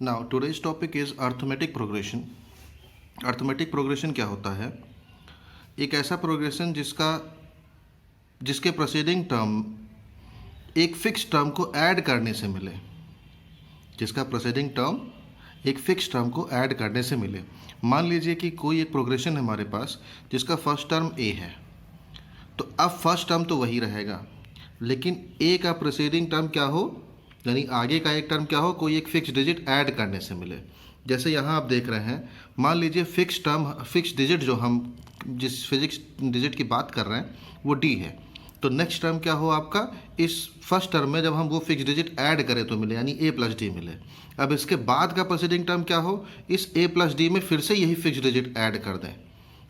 Now today's topic is arithmetic progression. Arithmetic progression क्या होता है? एक ऐसा प्रोग्रेशन जिसके प्रोसीडिंग टर्म एक फिक्स टर्म को ऐड करने से मिले, जिसका प्रोसीडिंग टर्म एक फिक्स टर्म को ऐड करने से मिले। मान लीजिए कि कोई एक प्रोग्रेशन है हमारे पास जिसका फर्स्ट टर्म ए है, तो अब फर्स्ट टर्म तो वही रहेगा, लेकिन ए का प्रोसीडिंग टर्म क्या हो, यानी आगे का एक टर्म क्या हो, कोई एक फिक्स डिजिट ऐड करने से मिले। जैसे यहाँ आप देख रहे हैं, मान लीजिए फिक्स डिजिट जो हम जिस फिजिक्स डिजिट की बात कर रहे हैं वो डी है, तो नेक्स्ट टर्म क्या हो आपका, इस फर्स्ट टर्म में जब हम वो फिक्स डिजिट ऐड करें तो मिले, यानी ए प्लस डी मिले। अब इसके बाद का प्रोसीडिंग टर्म क्या हो, इस ए प्लस डी में फिर से यही फिक्स डिजिट ऐड कर दें,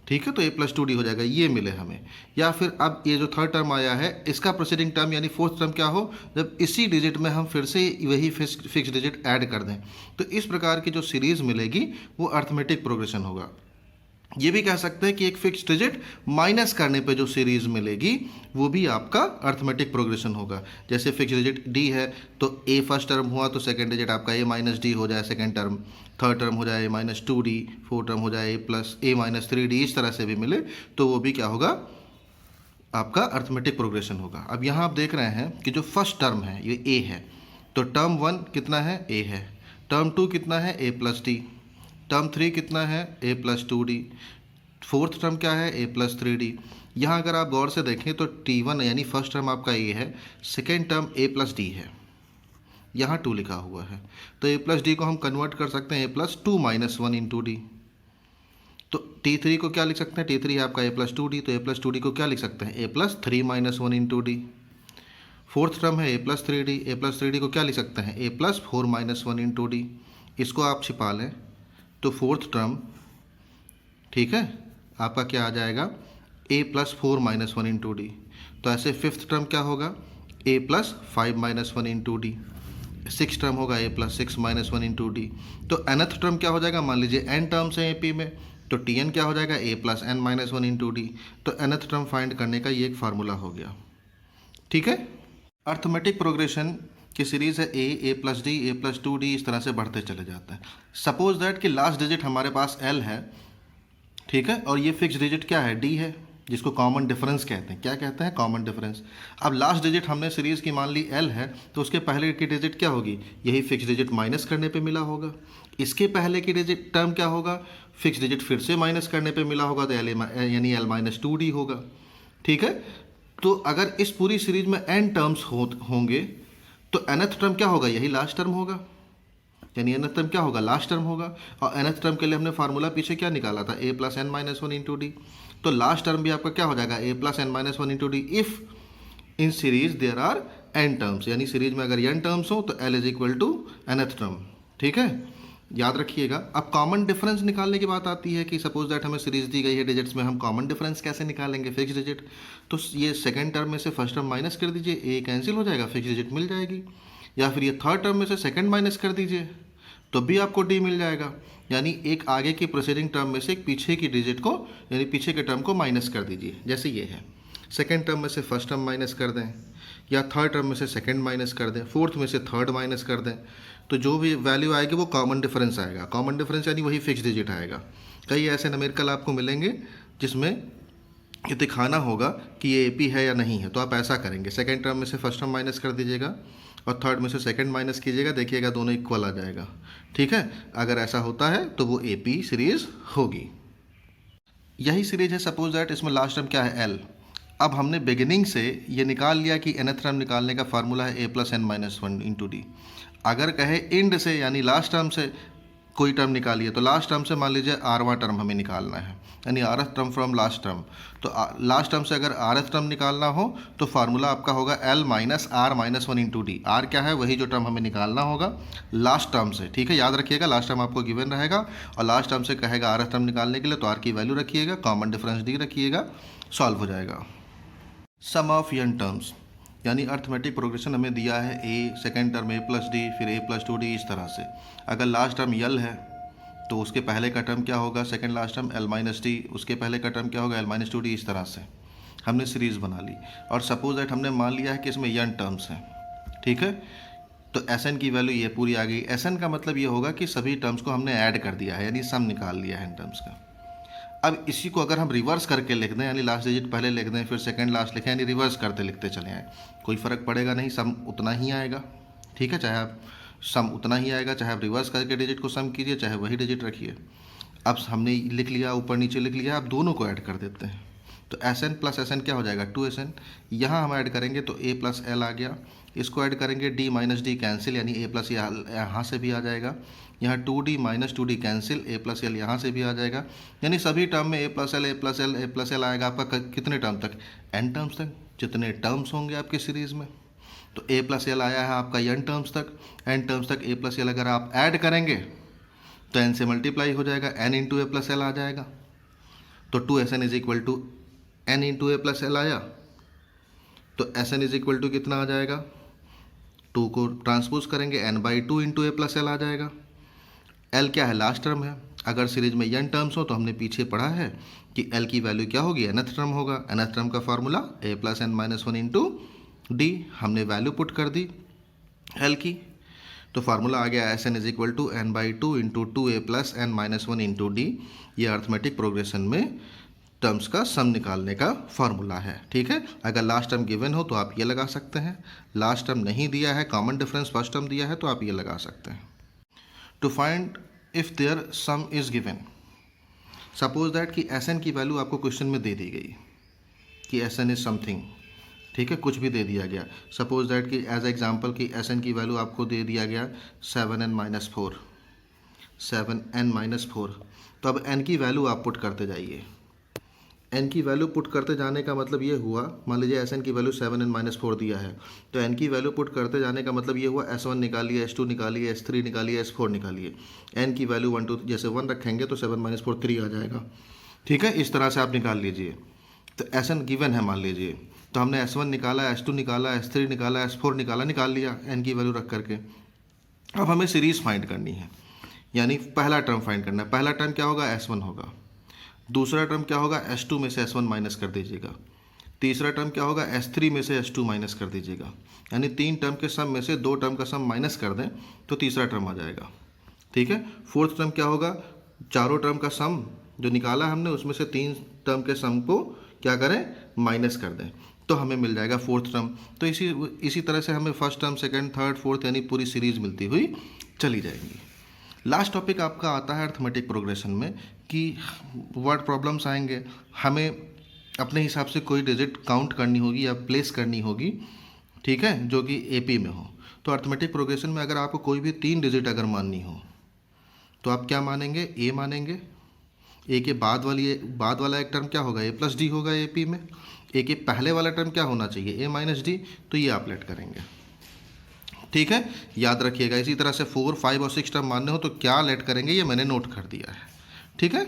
ठीक है, तो ए प्लस टू डी हो जाएगा, ये मिले हमें। या फिर अब ये जो थर्ड टर्म आया है इसका प्रोसीडिंग टर्म यानी फोर्थ टर्म क्या हो, जब इसी डिजिट में हम फिर से वही फिक्स डिजिट ऐड कर दें, तो इस प्रकार की जो सीरीज़ मिलेगी वो अर्थमेटिक प्रोग्रेशन होगा। ये भी कह सकते हैं कि एक फिक्स डिजिट माइनस करने पे जो सीरीज मिलेगी वो भी आपका अर्थमेटिक प्रोग्रेशन होगा। जैसे फिक्स डिजिट डी है तो ए फर्स्ट टर्म हुआ तो सेकंड डिजिट आपका ए माइनस डी हो जाए सेकंड टर्म, थर्ड टर्म हो जाए A minus two D, fourth term हो जाए A plus A minus three D, इस तरह से भी मिले तो वो भी क्या होगा, आपका अर्थमेटिक प्रोग्रेशन होगा। अब यहाँ आप देख रहे हैं कि जो फर्स्ट टर्म है ये ए है, तो टर्म वन कितना है, ए है। टर्म टू कितना है, A plus D. Term three कितना है, A plus two D. Fourth term क्या है, ए प्लस थ्री डी। यहाँ अगर आप गौर से देखें तो टी वन यानी फर्स्ट टर्म आपका ए है, सेकेंड टर्म ए प्लस डी है, यहाँ टू लिखा हुआ है, तो ए प्लस डी को हम कन्वर्ट कर सकते हैं A plus two minus one into D. तो टी थ्री को क्या लिख सकते हैं, टी थ्री है आपका ए प्लस टू डी, तो ए प्लस टू डी को क्या लिख सकते हैं, A plus three minus one into D. Fourth term है A plus three D, A plus three D को क्या लिख सकते हैं, A plus four minus one into D. इसको आप छिपा लें तो फोर्थ टर्म, ठीक है, आपका क्या आ जाएगा, A plus four minus one into D. तो ऐसे फिफ्थ टर्म क्या होगा, A plus five minus one into D. Six term होगा A plus six minus one into D. तो nth टर्म क्या हो जाएगा, मान लीजिए n टर्म्स हैं ए पी में, तो टी एन क्या हो जाएगा, A plus N minus one into D. तो nth टर्म फाइंड करने का ये एक फार्मूला हो गया, ठीक है। अर्थमेटिक प्रोग्रेशन की सीरीज़ है A plus D, A plus two D, इस तरह से बढ़ते चले जाते हैं। सपोज दैट कि लास्ट डिजिट हमारे पास एल है, ठीक है, और ये फिक्स डिजिट क्या है, डी है, जिसको कॉमन डिफरेंस कहते हैं। क्या कहते हैं, कॉमन डिफरेंस। अब लास्ट डिजिट हमने सीरीज़ की मान ली एल है, तो उसके पहले की डिजिट क्या होगी, यही फिक्स डिजिट माइनस करने पे मिला होगा। इसके पहले की डिजिट टर्म क्या होगा, फिक्स डिजिट फिर से माइनस करने पे मिला होगा, तो एल यानी एल माइनस टू डी होगा, ठीक है। तो अगर इस पूरी सीरीज में एन टर्म्स होंगे तो nth टर्म क्या होगा, यही लास्ट टर्म होगा, यानी nth टर्म क्या होगा, लास्ट टर्म होगा। और nth टर्म के लिए हमने फार्मूला पीछे क्या निकाला था, A plus N minus one into D. तो लास्ट टर्म भी आपका क्या हो जाएगा, A plus N minus one into D if in series there are N terms, यानी सीरीज में अगर एन टर्म्स हो तो L is equal to nth term, ठीक है, याद रखिएगा। अब कॉमन डिफरेंस निकालने की बात आती है कि सपोज दैट हमें सीरीज दी गई है डिजिट्स में, हम कॉमन डिफरेंस कैसे निकालेंगे, फिक्स डिजिट। तो ये सेकंड टर्म में से फर्स्ट टर्म माइनस कर दीजिए, ए कैंसिल हो जाएगा, फिक्स डिजिट मिल जाएगी। या फिर ये थर्ड टर्म में से सेकंड माइनस कर दीजिए तो भी आपको डी मिल जाएगा, यानी एक आगे की प्रोसीडिंग टर्म में से एक पीछे की डिजिट को, यानी पीछे के टर्म को माइनस कर दीजिए। जैसे ये है, सेकेंड टर्म में से फर्स्ट टर्म माइनस कर दें, या थर्ड टर्म में से सेकंड माइनस कर दें, फोर्थ में से थर्ड माइनस कर दें, तो जो भी वैल्यू आएगी वो कॉमन डिफरेंस आएगा। कॉमन डिफरेंस यानी वही फिक्स डिजिट आएगा। कई ऐसे न्यूमेरिकल आपको मिलेंगे जिसमें ये दिखाना होगा कि ये एपी है या नहीं है, तो आप ऐसा करेंगे, सेकंड टर्म में से फर्स्ट टर्म माइनस कर दीजिएगा और थर्ड में से सेकंड माइनस कीजिएगा, देखिएगा दोनों इक्वल आ जाएगा, ठीक है। अगर ऐसा होता है तो वो एपी सीरीज होगी। यही सीरीज है, सपोज दैट इसमें लास्ट टर्म क्या है, एल। अब हमने बिगिनिंग से ये निकाल लिया कि nth टर्म निकालने का फार्मूला है A plus N minus one into D. अगर कहे इंड से यानी लास्ट टर्म से कोई टर्म निकालिए, तो लास्ट टर्म से मान लीजिए आरवां टर्म हमें निकालना है, यानी आरथ टर्म फ्रॉम लास्ट टर्म। तो लास्ट टर्म से अगर आरथ टर्म निकालना हो तो फार्मूला आपका होगा L minus R minus one into D. R क्या है, वही जो टर्म हमें निकालना होगा लास्ट टर्म से, ठीक है, याद रखिएगा। लास्ट टर्म आपको गिवन रहेगा और लास्ट टर्म से कहेगा आरथ टर्म निकालने के लिए, तो आर की वैल्यू रखिएगा, कॉमन डिफरेंस डी रखिएगा, सॉल्व हो जाएगा। सम ऑफ एन टर्म्स, यानी अर्थमेटिक प्रोग्रेशन हमें दिया है ए, सेकेंड टर्म ए प्लस डी, फिर ए प्लस टू डी, इस तरह से। अगर लास्ट टर्म यल है तो उसके पहले का टर्म क्या होगा, second last term L minus D, उसके पहले का टर्म क्या होगा, एल माइनस टू डी, इस तरह से हमने सीरीज़ बना ली। और सपोज दैट हमने मान लिया है कि इसमें एन टर्म्स हैं, ठीक है, तो एस एन की वैल्यू ये पूरी आ गई। एस एन का मतलब ये होगा कि सभी टर्म्स को हमने ऐड कर दिया है, यानी सम निकाल लिया है इन टर्म्स का। अब इसी को अगर हम रिवर्स करके लिख दें, यानी लास्ट डिजिट पहले लिख दें फिर सेकंड लास्ट लिखें, यानी रिवर्स करते लिखते चले आए, कोई फ़र्क पड़ेगा नहीं, सम उतना ही आएगा। ठीक है, चाहे आप सम उतना ही आएगा, चाहे आप रिवर्स करके डिजिट को सम कीजिए, चाहे वही डिजिट रखिए। अब हमने लिख लिया, ऊपर नीचे लिख लिया, अब दोनों को ऐड कर देते हैं। तो S N plus S N क्या हो जाएगा, 2SN। यहाँ हम ऐड करेंगे तो a प्लस एल आ गया, इसको ऐड करेंगे d माइनस डी कैंसिल, यानी a प्लस यहाँ से भी आ जाएगा, यहाँ 2d minus 2d cancel, a plus L यहाँ से भी आ जाएगा, यानी सभी टर्म में a plus L a plus L a plus L आएगा आपका कितने टर्म तक, n टर्म्स तक, जितने टर्म्स होंगे आपके सीरीज़ में। तो a प्लस एल आया है आपका n टर्म्स तक, n टर्म्स तक a प्लस एल अगर आप ऐड करेंगे तो n से मल्टीप्लाई हो जाएगा, n into A plus L आ जाएगा। तो 2SN is equal to n into A plus L आया, तो SN इज इक्वल टू कितना आ जाएगा, 2 को ट्रांसपोज करेंगे n/2 into A plus L आ जाएगा। l क्या है, लास्ट टर्म है। अगर सीरीज में n टर्म्स हो तो हमने पीछे पढ़ा है कि l की वैल्यू क्या होगी, nth टर्म होगा। nth टर्म का formula a plus n minus 1 into D, हमने वैल्यू पुट कर दी l की, तो फार्मूला आ गया SN is equal to n/2 into 2a plus n minus 1 into D. ये अर्थमेटिक प्रोग्रेशन में टर्म्स का सम निकालने का फार्मूला है। ठीक है, अगर लास्ट टर्म गिवन हो तो आप ये लगा सकते हैं, लास्ट टर्म नहीं दिया है, कॉमन डिफरेंस फर्स्ट टर्म दिया है, तो आप ये लगा सकते हैं। To find if there sum is given, suppose that कि SN की वैल्यू आपको क्वेश्चन में दे दी गई कि SN इज समथिंग, ठीक है, कुछ भी दे दिया गया। सपोज दैट कि एज एग्जांपल कि SN की वैल्यू आपको दे दिया गया 7n माइनस 4, 7n माइनस 4। तो अब n की वैल्यू आप पुट करते जाइए। n की वैल्यू पुट करते जाने का मतलब ये हुआ, मान लीजिए SN की वैल्यू 7n माइनस 4 दिया है, तो n की वैल्यू पुट करते जाने का मतलब ये हुआ S1 निकालिए, S2 निकालिए, S3 निकालिए, S4 निकालिए। n की वैल्यू 1 2 जैसे 1 रखेंगे तो 7 माइनस 4 3 आ जाएगा। ठीक है, इस तरह से आप निकाल लीजिए। तो SN गिवन है मान लीजिए, तो हमने S1 निकाला, S2 निकाला, S3 निकाला, S4 निकाला, निकाल लिया n की वैल्यू रख करके। अब हमें सीरीज़ फाइंड करनी है, यानी पहला टर्म फाइंड करना है। पहला टर्म क्या होगा, S1 होगा। दूसरा टर्म क्या होगा, S2 में से S1 माइनस कर दीजिएगा। तीसरा टर्म क्या होगा, S3 में से S2 माइनस कर दीजिएगा। यानी 3 टर्म के सम में से 2 टर्म का सम माइनस कर दें तो तीसरा टर्म आ जाएगा। ठीक है, फोर्थ टर्म क्या होगा, चारों टर्म का सम जो निकाला हमने उसमें से 3 टर्म के सम को क्या करें, माइनस कर दें, तो हमें मिल जाएगा फोर्थ टर्म। तो इसी तरह से हमें first term, second, third, fourth, यानी पूरी सीरीज मिलती हुई चली जाएगी। लास्ट टॉपिक आपका आता है अर्थमेटिक प्रोग्रेशन में कि वर्ड प्रॉब्लम्स आएंगे, हमें अपने हिसाब से कोई डिजिट काउंट करनी होगी या प्लेस करनी होगी, ठीक है, जो कि AP में हो। तो अर्थमेटिक प्रोग्रेशन में अगर आपको कोई भी 3 डिजिट अगर माननी हो तो आप क्या मानेंगे, A मानेंगे। A के बाद वाला एक टर्म क्या होगा, A प्लस डी होगा AP में। A के पहले वाला टर्म क्या होना चाहिए, A माइनस डी, तो ये आप लेट करेंगे। ठीक है, याद रखिएगा। इसी तरह से 4, 5 और 6 टर्म मानने हो तो क्या लेट करेंगे, ये मैंने नोट कर दिया है। ठीक है।